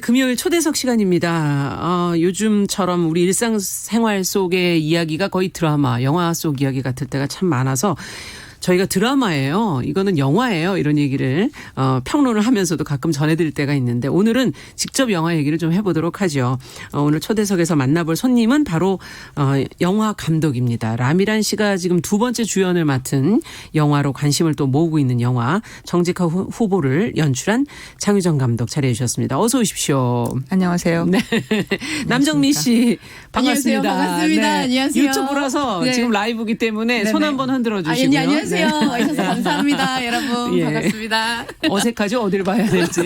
금요일 초대석 시간입니다. 요즘처럼 우리 일상생활 속의 이야기가 거의 드라마, 영화 속 이야기 같을 때가 참 많아서 저희가 드라마예요, 이거는 영화예요, 이런 얘기를 평론을 하면서도 가끔 전해드릴 때가 있는데 오늘은 직접 영화 얘기를 좀 해보도록 하죠. 오늘 초대석에서 만나볼 손님은 바로 영화 감독입니다. 라미란 씨가 지금 두 번째 주연을 맡은 영화로 관심을 또 모으고 있는 영화 정직화 후보를 연출한 장유정 감독 자리해 주셨습니다. 어서 오십시오. 안녕하세요. 네. 남정미 씨 반갑습니다. 안녕하세요. 반갑습니다. 네. 안녕하세요. 유튜브라서 네. 지금 라이브이기 때문에 손 한번 흔들어 주시고요. 네, 안녕하세요. 네. 와주셔서 감사합니다. 여러분 예. 반갑습니다. 어색하죠? 어딜 봐야 될지.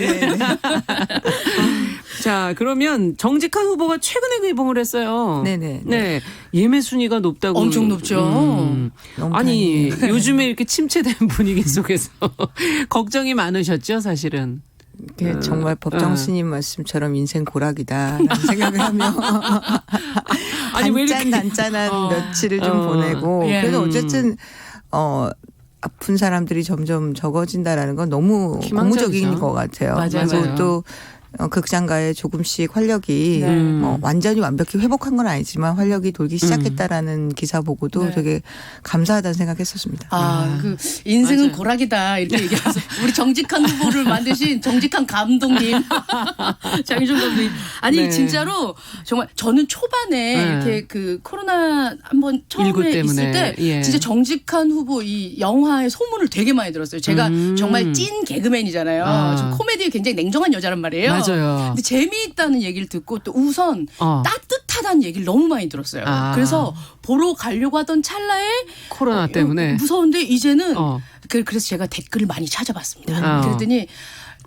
자, 그러면 정직한 후보가 최근에 개봉을 했어요. 네네. 네. 예매 순위가 높다고. 엄청 높죠. 너무 아니, 다행이에요. 요즘에 이렇게 침체된 분위기 속에서 걱정이 많으셨죠, 사실은. 이게 정말 법정 스님 말씀처럼 인생 고락이다라는 생각을 하며 아니, 왜 이렇게. 단짠한 며칠을 좀 보내고 예. 그래도 어쨌든 아픈 사람들이 점점 적어진다라는 건 너무 희망적이죠. 고무적인 것 같아요. 맞아요. 그리고 또 극장가에 조금씩 활력이 네. 완전히 완벽히 회복한 건 아니지만 활력이 돌기 시작했다라는 기사 보고도 네. 되게 감사하다는 생각했었습니다. 그 인생은 맞아요. 고락이다 이렇게 얘기하면서 우리 정직한 후보를 만드신 정직한 감독님 장유정 감독님. 아니 네. 진짜로 정말 저는 초반에 네. 이렇게 그 코로나 한번 일구 처음에 때문에. 있을 때 예. 진짜 정직한 후보 이 영화의 소문을 되게 많이 들었어요. 제가 정말 찐 개그맨이잖아요. 아. 저 코미디에 굉장히 냉정한 여자란 말이에요. 맞아요. 근데 재미있다는 얘기를 듣고 또 우선 따뜻하다는 얘기를 너무 많이 들었어요. 아. 그래서 보러 가려고 하던 찰나에 코로나 때문에. 무서운데 이제는 어. 그래서 제가 댓글을 많이 찾아봤습니다. 어. 그랬더니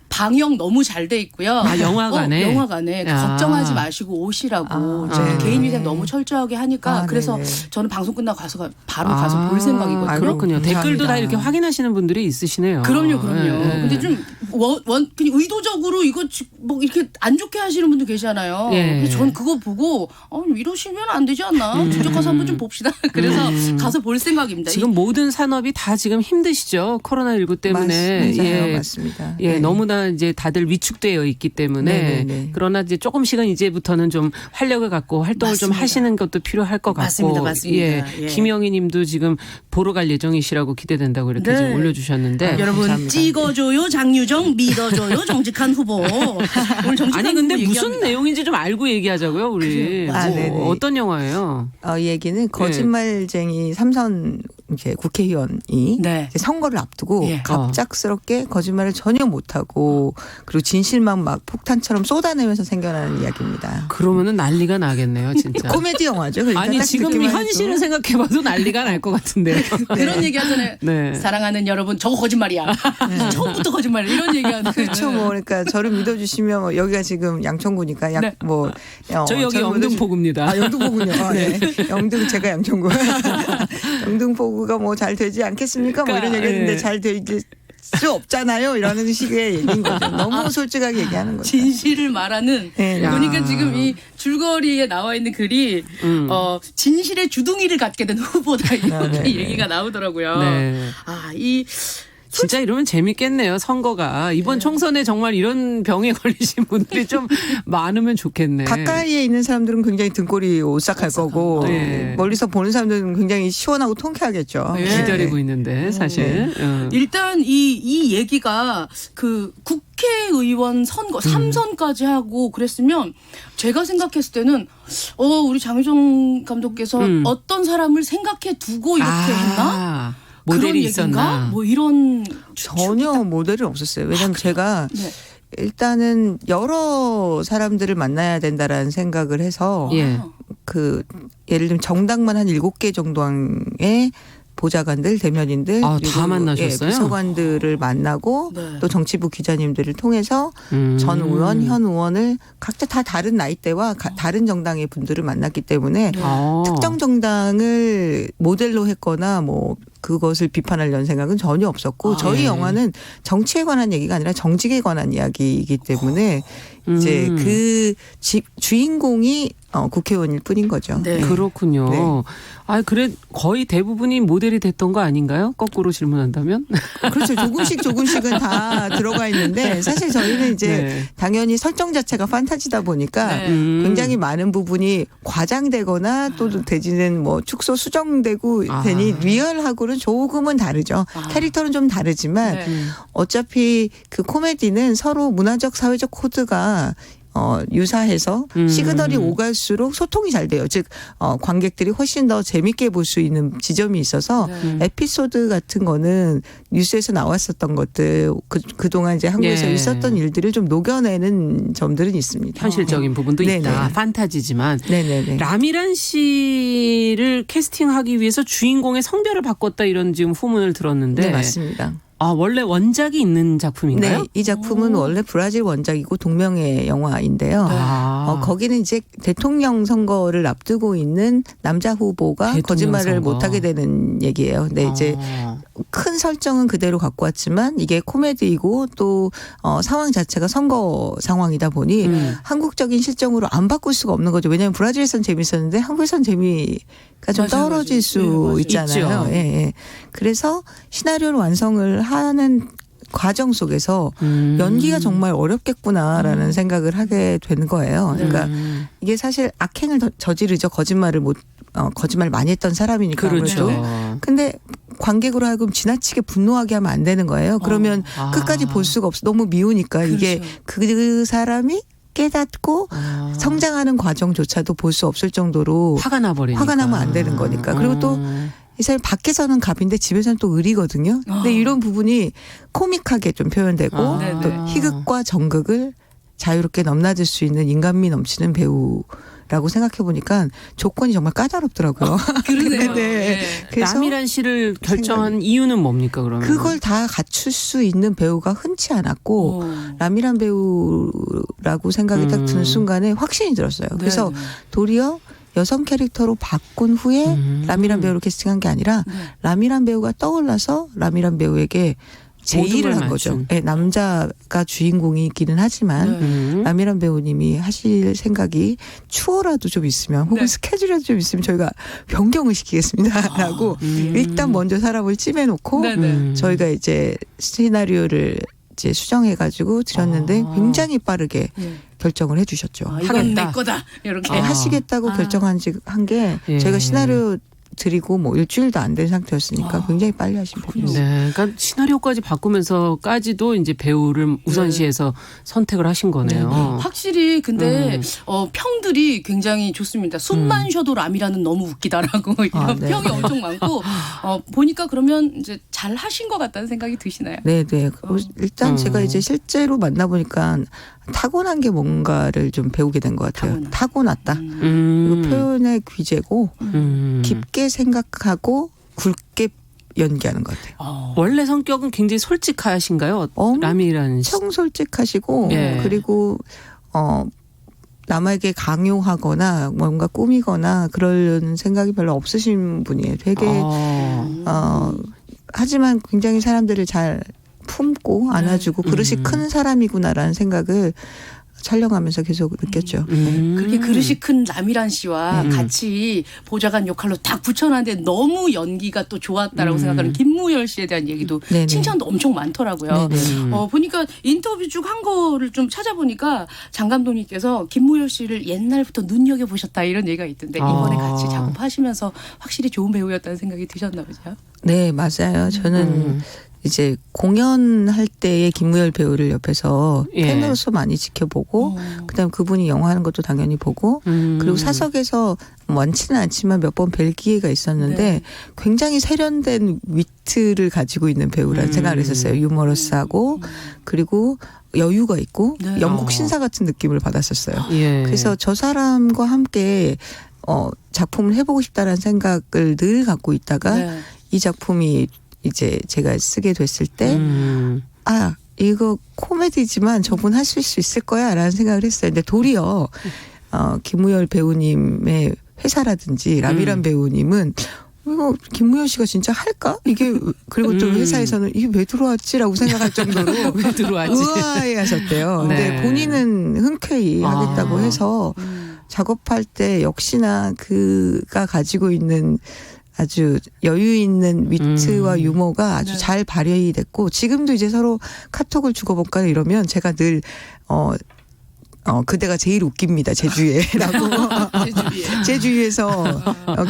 방역 너무 잘 돼 있고요. 아, 영화관에? 영화관에 아. 걱정하지 마시고 오시라고. 제가 네. 개인위생 너무 철저하게 하니까 그래서 네네. 저는 방송 끝나고 바로 가서 볼 생각이거든요. 아, 그렇군요. 감사합니다. 댓글도 다 이렇게 확인하시는 분들이 있으시네요. 그럼요. 예. 근데 좀 그냥 의도적으로 이거 뭐 이렇게 안 좋게 하시는 분도 계시잖아요. 예. 그래서 저는 그거 보고 이러시면 안 되지 않나? 직접 가서 한번 좀 봅시다. 그래서 가서 볼 생각입니다. 지금 모든 산업이 다 지금 힘드시죠. 코로나19 때문에. 맞아요. 맞습니다. 예, 네. 너무나 이제 다들 위축되어 있기 때문에. 네네네. 그러나 이제 조금씩은 이제부터는 좀 활력을 갖고 활동을 좀 맞습니다. 하시는 것도 필요할 것 같고. 맞습니다. 예. 예. 김영희 님도 지금 보러 갈 예정이시라고 기대된다고 이렇게 네. 지금 올려주셨는데. 여러분 감사합니다. 찍어줘요 장유정, 믿어줘요 정직한 후보. 오늘 정직한 아니 근데 후보 무슨 얘기합니다. 내용인지 좀 알고 얘기하자고요, 우리. 그래요. 아, 네네. 어떤 영화예요? 이 얘기는 거짓말쟁이 삼선 이제 국회의원이 네. 이제 선거를 앞두고 예. 갑작스럽게 거짓말을 전혀 못하고 그리고 진실만 막 폭탄처럼 쏟아내면서 생겨나는 이야기입니다. 그러면은 난리가 나겠네요, 진짜. 코미디 영화죠. 그러니까 아니 딱 지금 듣기만 해도. 현실을 생각해봐도 난리가 날 것 같은데. 그런 얘기 하잖아요. 네. 사랑하는 여러분 저거 거짓말이야. 처음부터 거짓말 이런 얘기하는. 그렇죠. 뭐 그러니까 저를 믿어주시면 뭐 여기가 지금 양천구니까 네. 저희 여기 영등포구입니다. 영등포구요. 네. 영등 제가 양천구. 영등포구가 뭐 잘 되지 않겠습니까? 뭐 이런 그러니까, 얘기했는데 예. 잘 되지 수 없잖아요. 이러는 식의 얘기인 거죠. 너무 솔직하게 얘기하는 거죠. 진실을 말하는. 네. 그러니까 야. 지금 이 줄거리에 나와 있는 글이 진실의 주둥이를 갖게 된 후보다 이렇게 네. 얘기가 나오더라고요. 네. 이 진짜 이러면 재밌겠네요, 선거가. 이번 총선에 정말 이런 병에 걸리신 분들이 좀 많으면 좋겠네. 가까이에 있는 사람들은 굉장히 등골이 오싹할 거고 네. 멀리서 보는 사람들은 굉장히 시원하고 통쾌하겠죠. 네. 기다리고 있는데 사실. 일단 이 얘기가 그 국회의원 선거 3선까지 하고 그랬으면 제가 생각했을 때는 우리 장유정 감독께서 어떤 사람을 생각해 두고 이렇게 했나? 모델이 그런 있었나? 얘기인가? 뭐 이런 전혀 모델은 없었어요. 왜냐하면 제가 네. 일단은 여러 사람들을 만나야 된다라는 생각을 해서 예. 예를 들면 정당만 한 7개 정도의 보좌관들, 대면인들, 다 그리고 만나셨어요? 비서관들을 만나고 네. 또 정치부 기자님들을 통해서 전 의원, 현 의원을 각자 다 다른 나이대와 다른 정당의 분들을 만났기 때문에 특정 정당을 모델로 했거나 뭐 그것을 비판하려는 생각은 전혀 없었고 저희 예. 영화는 정치에 관한 얘기가 아니라 정직에 관한 이야기이기 때문에 이제 그 주인공이 국회의원일 뿐인 거죠. 네. 그렇군요. 네. 아, 그래 거의 대부분이 모델이 됐던 거 아닌가요? 거꾸로 질문한다면? 그렇죠. 조금씩은 다 들어가 있는데 사실 저희는 이제 네. 당연히 설정 자체가 판타지다 보니까 네. 굉장히 많은 부분이 과장되거나 또 내지는 뭐 축소 수정되고 아. 되니 리얼하고는 조금은 다르죠. 캐릭터는 좀 다르지만 네. 어차피 그 코미디는 서로 문화적 사회적 코드가 유사해서 시그널이 오갈수록 소통이 잘 돼요. 즉 관객들이 훨씬 더 재밌게 볼 수 있는 지점이 있어서 에피소드 같은 거는 뉴스에서 나왔었던 것들 그동안 이제 한국에서 예. 있었던 일들을 좀 녹여내는 점들은 있습니다. 현실적인 부분도 네네. 있다. 판타지지만. 네네네. 라미란 씨를 캐스팅하기 위해서 주인공의 성별을 바꿨다 이런 지금 후문을 들었는데. 네, 맞습니다. 아, 원래 원작이 있는 작품인가요? 네, 이 작품은 원래 브라질 원작이고 동명의 영화인데요. 아. 거기는 이제 대통령 선거를 앞두고 있는 남자 후보가 대통령 거짓말을 선거. 못하게 되는 얘기예요. 근데 이제 큰 설정은 그대로 갖고 왔지만 이게 코미디이고 또 상황 자체가 선거 상황이다 보니 한국적인 실정으로 안 바꿀 수가 없는 거죠. 왜냐하면 브라질에선 재밌었는데 한국에선 재미가 좀 맞아요, 떨어질 맞아요. 수 네, 맞아요. 있잖아요. 있죠. 예, 예. 그래서 시나리오를 완성을 하는 과정 속에서 연기가 정말 어렵겠구나라는 생각을 하게 되는 거예요. 그러니까 이게 사실 악행을 저지르죠. 거짓말 많이 했던 사람이니까. 그렇죠. 아무래도. 근데 관객으로 하여금 지나치게 분노하게 하면 안 되는 거예요. 그러면 끝까지 볼 수가 없어. 너무 미우니까 이게 그 사람이 깨닫고 성장하는 과정조차도 볼 수 없을 정도로 화가 나버리니까. 화가 나면 안 되는 거니까. 그리고 또 이 사람이 밖에서는 갑인데 집에서는 또 을이거든요. 근데 이런 부분이 코믹하게 좀 표현되고 네네. 또 희극과 정극을 자유롭게 넘나들 수 있는 인간미 넘치는 배우라고 생각해 보니까 조건이 정말 까다롭더라고요. 그러네요. 네. 그래서 라미란 씨를 결정한 이유는 뭡니까 그러면? 그걸 다 갖출 수 있는 배우가 흔치 않았고 라미란 배우라고 생각이 딱 드는 순간에 확신이 들었어요. 그래서 도리어 여성 캐릭터로 바꾼 후에 라미란 배우를 캐스팅한 게 아니라 라미란 배우가 떠올라서 라미란 배우에게 제의를 한 거죠. 네, 남자가 주인공이기는 하지만 라미란 배우님이 하실 생각이 추워라도 좀 있으면 혹은 스케줄이라도 좀 있으면 저희가 변경을 시키겠습니다라고 일단 먼저 사람을 찜해놓고 저희가 이제 시나리오를 이제 수정해가지고 드렸는데 굉장히 빠르게 결정을 해주셨죠. 이건 내 거다 이렇게 하시겠다고 결정한 게 저희가 시나리오 드리고 뭐 일주일도 안 된 상태였으니까 굉장히 빨리 하신 편이었어요. 네, 그러니까 시나리오까지 바꾸면서까지도 이제 배우를 우선시해서 선택을 하신 거네요. 확실히 근데 평들이 굉장히 좋습니다. 숨만 쉬어도 라미라는 너무 웃기다라고 이런 네. 평이 엄청 많고 보니까 그러면 이제 잘 하신 것 같다는 생각이 드시나요? 네네. 일단 제가 이제 실제로 만나보니까 타고난 게 뭔가를 좀 배우게 된 것 같아요. 타고났다. 그리고 표현의 귀재고 깊게 생각하고 굵게 연기하는 것 같아요. 원래 성격은 굉장히 솔직하신가요? 라미란 씨. 엄청 솔직하시고 예. 그리고 남에게 강요하거나 뭔가 꾸미거나 그런 생각이 별로 없으신 분이에요. 되게 하지만 굉장히 사람들을 잘 품고 안아주고 그릇이 큰 사람이구나라는 생각을 촬영하면서 계속 느꼈죠. 그렇게 그릇이 큰 라미란 씨와 같이 보좌관 역할로 딱 붙여놨는데 너무 연기가 또 좋았다라고 생각하는 김무열 씨에 대한 얘기도 네네. 칭찬도 엄청 많더라고요. 보니까 인터뷰 쭉 한 거를 좀 찾아보니까 장 감독님께서 김무열 씨를 옛날부터 눈여겨보셨다 이런 얘기가 있던데 이번에 같이 작업하시면서 확실히 좋은 배우였다는 생각이 드셨나 보죠? 네, 맞아요. 저는 이제 공연할 때의 김무열 배우를 옆에서 팬으로서 많이 지켜보고 그다음에 그분이 영화하는 것도 당연히 보고 그리고 사석에서 많지는 않지만 몇 번 뵐 기회가 있었는데 굉장히 세련된 위트를 가지고 있는 배우라는 생각을 했었어요. 유머러스하고 그리고 여유가 있고 영국 신사 같은 느낌을 받았었어요. 그래서 저 사람과 함께 작품을 해보고 싶다라는 생각을 늘 갖고 있다가 이 작품이 이제 제가 쓰게 됐을 때 이거 코미디지만 저분 하실 수 있을 거야 라는 생각을 했어요. 근데 도리어 김무열 배우님의 회사라든지 라미란 배우님은 이거 김무열 씨가 진짜 할까? 이게 그리고 또 회사에서는 이게 왜 들어왔지라고 생각할 정도로 왜 들어왔지? 의아해하셨대요. 근데 본인은 흔쾌히 하겠다고 해서 작업할 때 역시나 그가 가지고 있는 아주 여유 있는 위트와 유머가 아주 네. 잘 발휘 됐고 지금도 이제 서로 카톡을 주고받거나 이러면 제가 늘 그대가 제일 웃깁니다. 제 주위에라고. 제 주위에서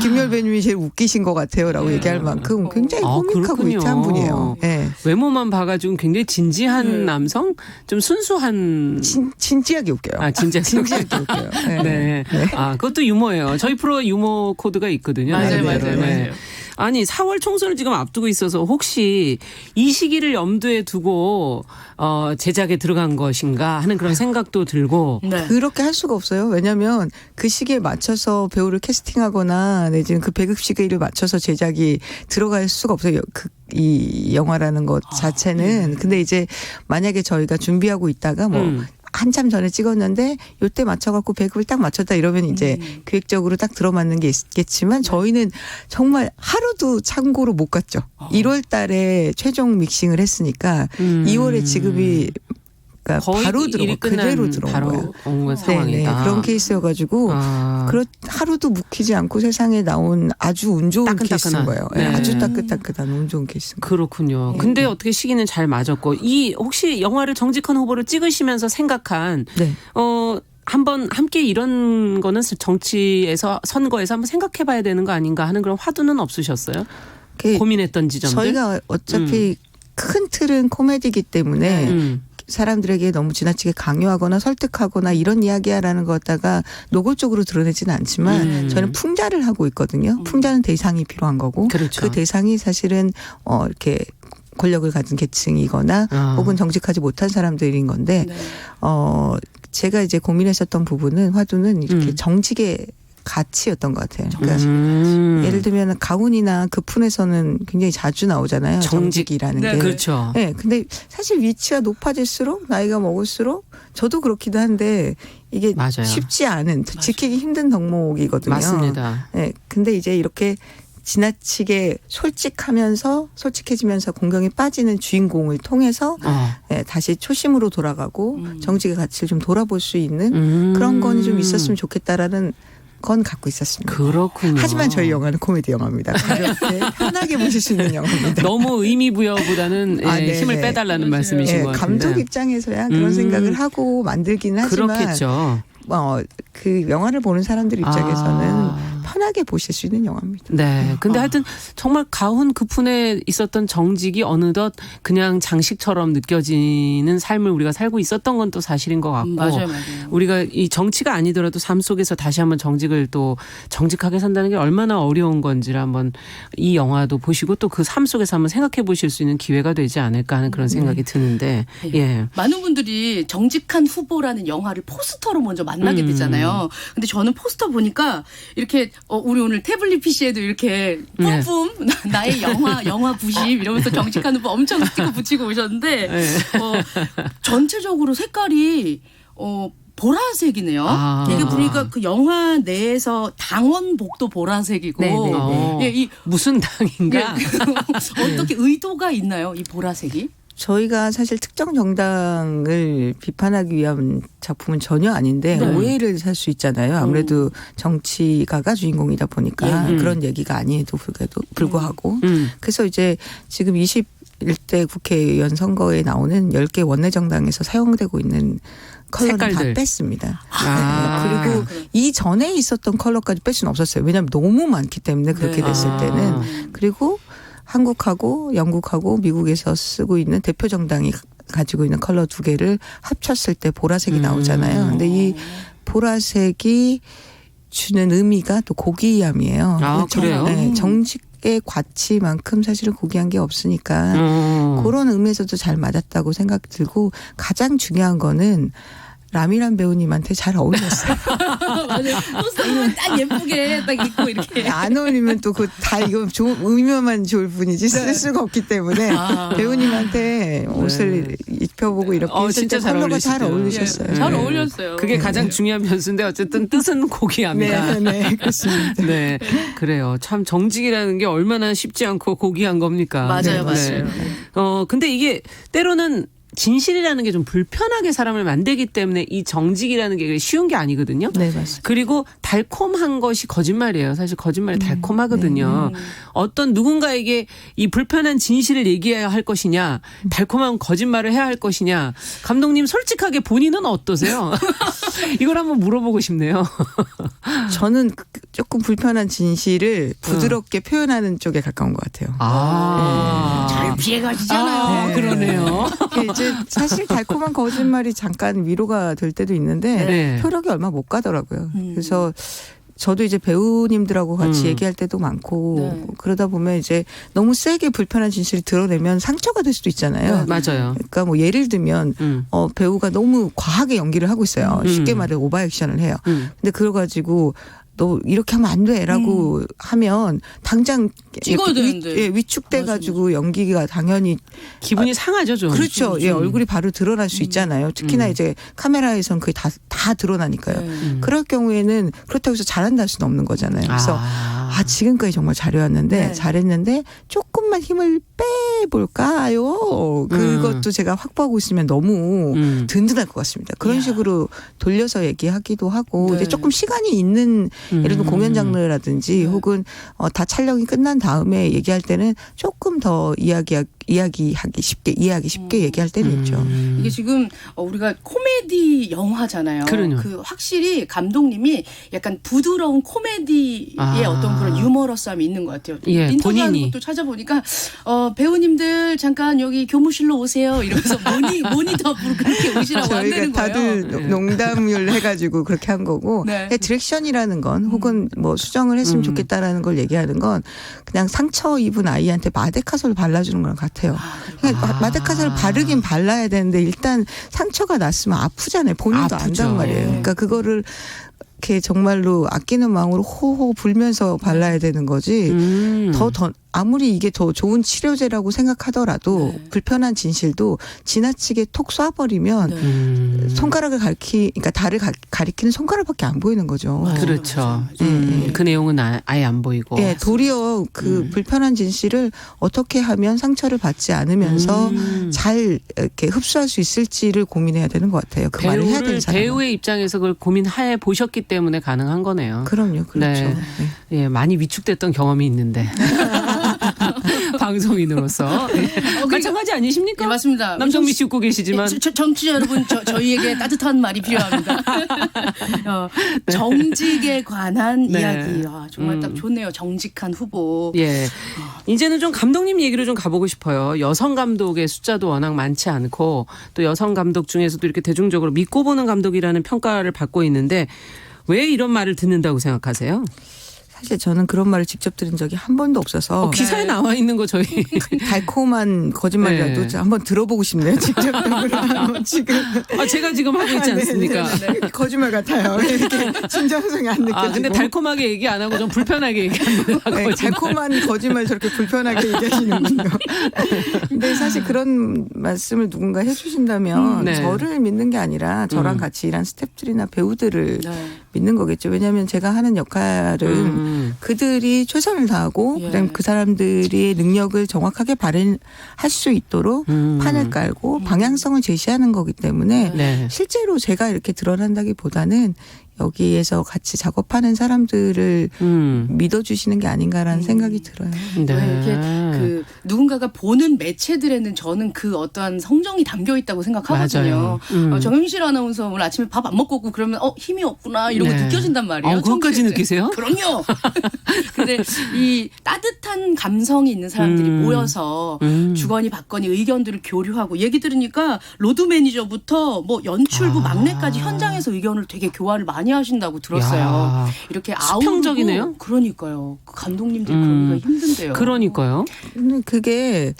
김열배님이 제일 웃기신 것 같아요라고 얘기할 만큼 굉장히 코믹하고 그렇군요. 위트한 분이에요. 네. 외모만 봐가지고 굉장히 진지한 남성, 좀 순수한. 진지하게 웃겨요. 진지하게 웃겨요. 네. 네. 그것도 유머예요. 저희 프로 유머 코드가 있거든요. 맞아요, 나름대로. 맞아요. 아니 4월 총선을 지금 앞두고 있어서 혹시 이 시기를 염두에 두고 제작에 들어간 것인가 하는 그런 생각도 들고. 네. 그렇게 할 수가 없어요. 왜냐하면 그 시기에 맞춰서 배우를 캐스팅하거나 내지는 그 배급 시기를 맞춰서 제작이 들어갈 수가 없어요. 이 영화라는 것 자체는. 근데 이제 만약에 저희가 준비하고 있다가 한참 전에 찍었는데 요때 맞춰갖고 배급을 딱 맞췄다 이러면 이제 기획적으로 딱 들어맞는 게 있겠지만 저희는 정말 하루도 참고로 못 갔죠. 1월 달에 최종 믹싱을 했으니까 2월에 지급이 거의 바로 일이 그대로 들어온 바로 거예요. 온 상황이다. 네, 그런 케이스여가지고 하루도 묵히지 않고 세상에 나온 아주 운 좋은 케이스인 거예요. 네. 아주 따끈따끈한 운 좋은 케이스인 거예요. 그렇군요. 근데 어떻게 시기는 잘 맞았고 혹시 영화를 정직한 후보를 찍으시면서 생각한 한번 함께 이런 거는 정치에서 선거에서 한번 생각해봐야 되는 거 아닌가 하는 그런 화두는 없으셨어요? 고민했던 지점들? 저희가 어차피 큰 틀은 코미디이기 때문에 사람들에게 너무 지나치게 강요하거나 설득하거나 이런 이야기야라는 것 갖다가 노골적으로 드러내지는 않지만 저는 풍자를 하고 있거든요. 풍자는 대상이 필요한 거고 그렇죠. 그 대상이 사실은 이렇게 권력을 가진 계층이거나 혹은 정직하지 못한 사람들인 건데 제가 이제 고민했었던 부분은 화두는 이렇게 정직의 가치였던 것 같아요. 그러니까 예를 들면 가훈이나 급훈에서는 굉장히 자주 나오잖아요. 정직이라는 게. 그렇죠. 네, 근데 사실 위치가 높아질수록 나이가 먹을수록 저도 그렇기도 한데 이게 맞아요. 쉽지 않은 지키기 힘든 덕목이거든요. 맞습니다. 네, 근데 이제 이렇게 지나치게 솔직해지면서 공경에 빠지는 주인공을 통해서 다시 초심으로 돌아가고 정직의 가치를 좀 돌아볼 수 있는 그런 건 좀 있었으면 좋겠다라는 건 갖고 있었습니다. 그렇군요. 하지만 저희 영화는 코미디 영화입니다. 가볍게 편하게 보실 수 있는 영화입니다. 너무 의미부여보다는 힘을 빼달라는 말씀이신 것 같은데. 감독 입장에서야 그런 생각을 하고 만들기는 하지만 그렇겠죠. 그 영화를 보는 사람들 입장에서는 편하게 보실 수 있는 영화입니다. 네. 근데 하여튼 정말 가훈 급훈에 있었던 정직이 어느덧 그냥 장식처럼 느껴지는 삶을 우리가 살고 있었던 건 또 사실인 것 같고. 맞아요. 우리가 이 정치가 아니더라도 삶 속에서 다시 한번 정직을 또 정직하게 산다는 게 얼마나 어려운 건지를 한번 이 영화도 보시고 또 그 삶 속에서 한번 생각해 보실 수 있는 기회가 되지 않을까 하는 그런 생각이 드는데. 예. 많은 분들이 정직한 후보라는 영화를 포스터로 먼저 만나게 되잖아요. 근데 저는 포스터 보니까 이렇게 우리 오늘 태블릿 PC에도 이렇게 뿜뿜 나의 영화 90 이러면서 정직한 후보 엄청 스티커 붙이고 오셨는데 전체적으로 색깔이 보라색이네요. 이게 보니까 그 영화 내에서 당원복도 보라색이고 무슨 당인가? 어떻게 의도가 있나요? 이 보라색이? 저희가 사실 특정 정당을 비판하기 위한 작품은 전혀 아닌데 오해를 살 수 있잖아요. 아무래도 정치가가 주인공이다 보니까 그런 얘기가 아니에도 불구하고. 그래서 이제 지금 21대 국회의원 선거에 나오는 10개 원내정당에서 사용되고 있는 컬러는 색깔들. 다 뺐습니다. 그리고 이전에 있었던 컬러까지 뺄 수는 없었어요. 왜냐하면 너무 많기 때문에 그렇게 됐을 때는. 그리고 한국하고 영국하고 미국에서 쓰고 있는 대표 정당이 가지고 있는 컬러 2개를 합쳤을 때 보라색이 나오잖아요. 근데 이 보라색이 주는 의미가 또 고귀함이에요. 그래요? 네, 정직의 가치만큼 사실은 고귀한 게 없으니까 그런 의미에서도 잘 맞았다고 생각 들고 가장 중요한 거는 라미란 배우님한테 잘 어울렸어요. 맞아요. 포스터는 딱 예쁘게 딱 입고 이렇게. 안 어울리면 또 그 다 이거 의미만 좋을 뿐이지 쓸 수가 없기 때문에 배우님한테 옷을 입혀보고 이렇게 진짜 잘 컬러가 잘 어울리시더라고요. 어울리셨어요. 잘 어울렸어요. 그게 가장 중요한 변수인데 어쨌든 뜻은 고귀합니다. 네, 그렇습니다. 네, 그래요. 참 정직이라는 게 얼마나 쉽지 않고 고귀한 겁니까? 맞아요. 근데 이게 때로는 진실이라는 게 좀 불편하게 사람을 만들기 때문에 이 정직이라는 게 쉬운 게 아니거든요. 네, 맞습니다. 그리고 달콤한 것이 거짓말이에요. 사실 거짓말이 달콤하거든요. 어떤 누군가에게 이 불편한 진실을 얘기해야 할 것이냐, 달콤한 거짓말을 해야 할 것이냐. 감독님 솔직하게 본인은 어떠세요? 이걸 한번 물어보고 싶네요. 저는 조금 불편한 진실을 부드럽게 표현하는 쪽에 가까운 것 같아요. 잘 피해가시잖아요. 그러네요. 이제 사실 달콤한 거짓말이 잠깐 위로가 될 때도 있는데 네. 효력이 얼마 못 가더라고요. 그래서 저도 이제 배우님들하고 같이 얘기할 때도 많고 그러다 보면 이제 너무 세게 불편한 진실을 드러내면 상처가 될 수도 있잖아요. 맞아요. 그러니까 뭐 예를 들면 배우가 너무 과하게 연기를 하고 있어요. 쉽게 말해 오버액션을 해요. 근데 그걸 가지고 너 이렇게 하면 안 돼라고 하면 당장 찍어야 되는데. 위축돼 가지고 연기가 당연히 기분이 상하죠, 좀. 그렇죠. 예, 얼굴이 바로 드러날 수 있잖아요. 특히나 이제 카메라에선 그게 다 드러나니까요. 그럴 경우에는 그렇다고 해서 잘한다 할 수는 없는 거잖아요. 그래서 지금까지 정말 잘해왔는데 잘했는데 조금만 힘을 빼볼까요? 그것도 제가 확보하고 있으면 너무 든든할 것 같습니다. 그런 식으로 돌려서 얘기하기도 하고 이제 조금 시간이 있는 예를 들면 공연 장르라든지 혹은 다 촬영이 끝난 다음에 얘기할 때는 조금 더 이해하기 쉽게 얘기할 때는 있죠. 이게 지금 우리가 코미디 영화잖아요. 그러네요. 그 확실히 감독님이 약간 부드러운 코미디의 어떤 그런 유머러스함이 있는 것 같아요. 예, 인터뷰하는 본인이. 것도 찾아보니까 배우님들 잠깐 여기 교무실로 오세요. 이러면서 모니터로 그렇게 오시라고 저희가 한다는 거예요. 다들 농담을 해가지고 그렇게 한 거고 네. 디렉션이라는 건 혹은 뭐 수정을 했으면 좋겠다라는 걸 얘기하는 건 그냥 상처 입은 아이한테 마데카솔 발라주는 거랑 같아요. 그러니까 마데카솔 바르긴 발라야 되는데 일단 상처가 났으면 아프잖아요. 본인도 아프죠. 안단 말이에요. 그러니까 그거를 이렇게 정말로 아끼는 마음으로 호호 불면서 발라야 되는 거지. 더 아무리 이게 더 좋은 치료제라고 생각하더라도 불편한 진실도 지나치게 톡 쏴버리면 손가락을 그러니까 달을 가리키는 손가락밖에 안 보이는 거죠. 그렇죠. 그 내용은 아예 안 보이고. 예, 도리어 그 불편한 진실을 어떻게 하면 상처를 받지 않으면서 잘 이렇게 흡수할 수 있을지를 고민해야 되는 것 같아요. 그 말을 해야 되는 사람. 배우의 입장에서 그걸 고민해 보셨기 때문에 가능한 거네요. 그럼요, 그렇죠. 네. 예, 많이 위축됐던 경험이 있는데. 방송인으로서. 마찬가지 아니십니까? 네, 맞습니다. 남정미 씨 웃고 계시지만. 정치자 여러분, 저희에게 따뜻한 말이 필요합니다. 정직에 관한 이야기. 정말 딱 좋네요. 정직한 후보. 예. 이제는 좀 감독님 얘기로 좀 가보고 싶어요. 여성 감독의 숫자도 워낙 많지 않고 또 여성 감독 중에서도 이렇게 대중적으로 믿고 보는 감독이라는 평가를 받고 있는데 왜 이런 말을 듣는다고 생각하세요? 사실 저는 그런 말을 직접 들은 적이 한 번도 없어서 기사에 나와 있는 거 저희 달콤한 거짓말이라도 네. 한번 들어보고 싶네요. 직접 지금 제가 지금 하고 있지 않습니까? 거짓말 같아요. 이렇게 진정성이 안 느껴지고. 근데 달콤하게 얘기 안 하고 좀 불편하게 얘기하는 네, 달콤한 거짓말 저렇게 불편하게 얘기하시는군요. 근데 사실 그런 말씀을 누군가 해주신다면 네. 저를 믿는 게 아니라 저랑 같이 일한 스태프들이나 배우들을 믿는 거겠죠. 왜냐하면 제가 하는 역할은 그들이 최선을 다하고 그다음에 그 사람들의 능력을 정확하게 발현할 수 있도록 판을 깔고 방향성을 제시하는 거기 때문에 네. 실제로 제가 이렇게 드러난다기보다는 여기에서 같이 작업하는 사람들을 믿어주시는 게 아닌가라는 생각이 들어요. 네. 이렇게 그 누군가가 보는 매체들에는 저는 그 어떠한 성정이 담겨 있다고 생각하거든요. 정영실 아나운서 오늘 아침에 밥 안 먹고 오고 그러면 힘이 없구나 이런 거 네. 느껴진단 말이에요. 그것까지 느끼세요? 그럼요. 근데 이 따뜻한 감성이 있는 사람들이 모여서 주거니 받거니 의견들을 교류하고 얘기 들으니까 로드 매니저부터 뭐 연출부 막내까지 현장에서 의견을 되게 교환을 많이 하신다고 들었어요. 야. 이렇게 수평적이네요. 아우르고 그러니까요. 그 감독님들 그러기가 힘든데요. 그러니까요. 근데 그게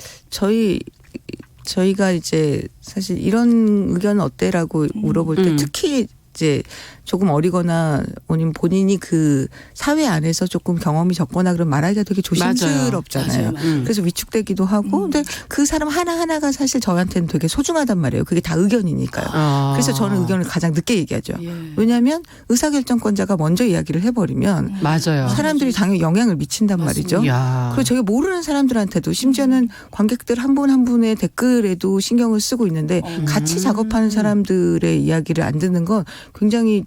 저희가 이제 사실 이런 의견은 어때라고 물어볼 때 특히 이제 조금 어리거나 아니면 본인이 그 사회 안에서 조금 경험이 적거나 그런 말하기가 되게 조심스럽잖아요. 맞아요. 그래서 위축되기도 하고 근데 그 사람 하나하나가 사실 저한테는 되게 소중하단 말이에요. 그게 다 의견이니까요. 그래서 저는 의견을 가장 늦게 얘기하죠. 예. 왜냐하면 의사결정권자가 먼저 이야기를 해버리면 맞아요. 사람들이 당연히 영향을 미친단 맞습니다. 말이죠. 야. 그리고 저게 모르는 사람들한테도 심지어는 관객들 한 분 한 분의 댓글에도 신경을 쓰고 있는데 같이 작업하는 사람들의 이야기를 안 듣는 건 굉장히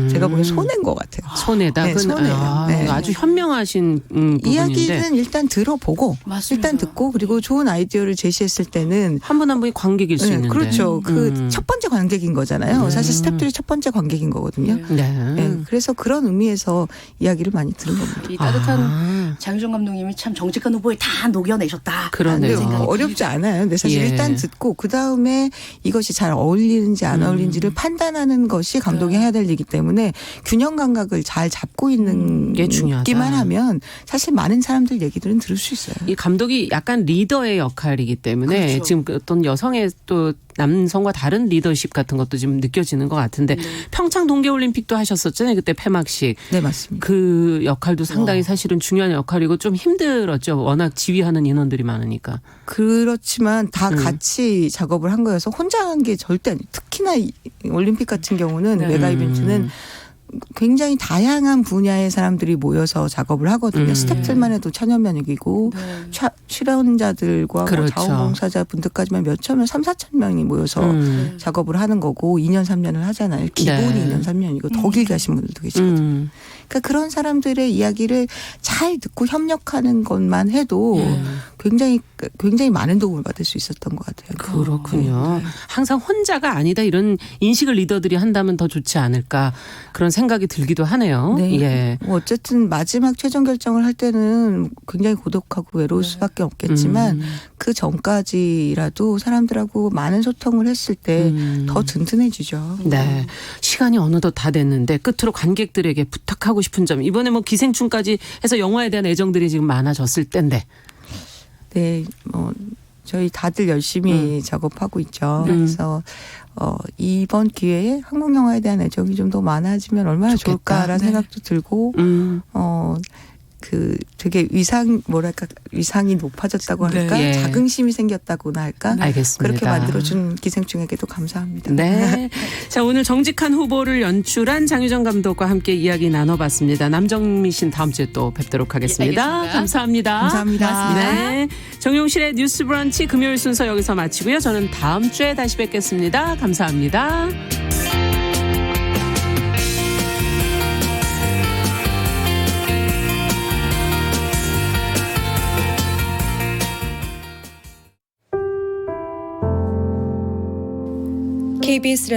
제가 보기엔 손해인 것 같아요. 손해다. 네, 그건 손해예요. 네. 아주 현명하신 부분인데 이야기는 일단 들어보고 맞습니다. 일단 듣고 그리고 좋은 아이디어를 제시했을 때는 한 분 한 분이 관객일 수 있는데. 그렇죠. 그 첫 번째 관객인 거잖아요. 사실 스태프들이 첫 번째 관객인 거거든요. 네. 네, 그래서 그런 의미에서 이야기를 많이 들은 겁니다. 이 따뜻한 장유정 감독님이 참 정직한 후보에 다 녹여내셨다. 그러네요. 근데 어렵지 않아요. 근데 사실 예. 일단 듣고 그 다음에 이것이 잘 어울리는지 안 어울리는지를 판단하는 것이 감독이 해야 될 일이기 때문에 균형 감각을 잘 잡고 있는 게 중요하다. 기만 하면 사실 많은 사람들 얘기들은 들을 수 있어요. 이 감독이 약간 리더의 역할이기 때문에 그렇죠. 지금 어떤 여성의 또 남성과 다른 리더십 같은 것도 지금 느껴지는 것 같은데 평창 동계올림픽도 하셨었잖아요. 그때 폐막식. 네, 맞습니다. 그 역할도 상당히 사실은 중요한 역할이고 좀 힘들었죠. 워낙 지휘하는 인원들이 많으니까. 그렇지만 다 같이 작업을 한 거여서 혼자 한 게 절대 아니에요. 특히나 이 올림픽 같은 경우는 메가 이벤트는 굉장히 다양한 분야의 사람들이 모여서 작업을 하거든요. 스태프들만 해도 천여 명이고 출연자들과 그렇죠. 뭐 자원봉사자분들까지만 몇 천 명, 3, 4천 명이 모여서 작업을 하는 거고 2년, 3년을 하잖아요. 기본이 네. 2년, 3년이고 더 길게 하신 분들도 계시거든요. 그러니까 그런 사람들의 이야기를 잘 듣고 협력하는 것만 해도 굉장히 많은 도움을 받을 수 있었던 것 같아요. 그렇군요. 항상 혼자가 아니다 이런 인식을 리더들이 한다면 더 좋지 않을까 그런 생각이 들기도 하네요. 네. 예. 뭐 어쨌든 마지막 최종 결정을 할 때는 굉장히 고독하고 외로울 수밖에 없겠지만 그 전까지라도 사람들하고 많은 소통을 했을 때 더 든든해지죠. 네. 시간이 어느덧 다 됐는데 끝으로 관객들에게 부탁하고 싶은 점. 이번에 뭐 기생충까지 해서 영화에 대한 애정들이 지금 많아졌을 텐데. 네, 뭐 저희 다들 열심히 작업하고 있죠. 그래서 이번 기회에 한국 영화에 대한 애정이 좀 더 많아지면 얼마나 좋겠다. 좋을까라는 생각도 들고 그 되게 위상이 높아졌다고 할까? 네. 자긍심이 생겼다고나 할까? 알겠습니다. 그렇게 만들어준 기생충에게도 감사합니다. 네. 자, 오늘 정직한 후보를 연출한 장유정 감독과 함께 이야기 나눠봤습니다. 남정미 씨는 다음 주에 또 뵙도록 하겠습니다. 예, 알겠습니다. 감사합니다. 감사합니다. 네. 정용실의 뉴스 브런치 금요일 순서 여기서 마치고요. 저는 다음 주에 다시 뵙겠습니다. 감사합니다. KBS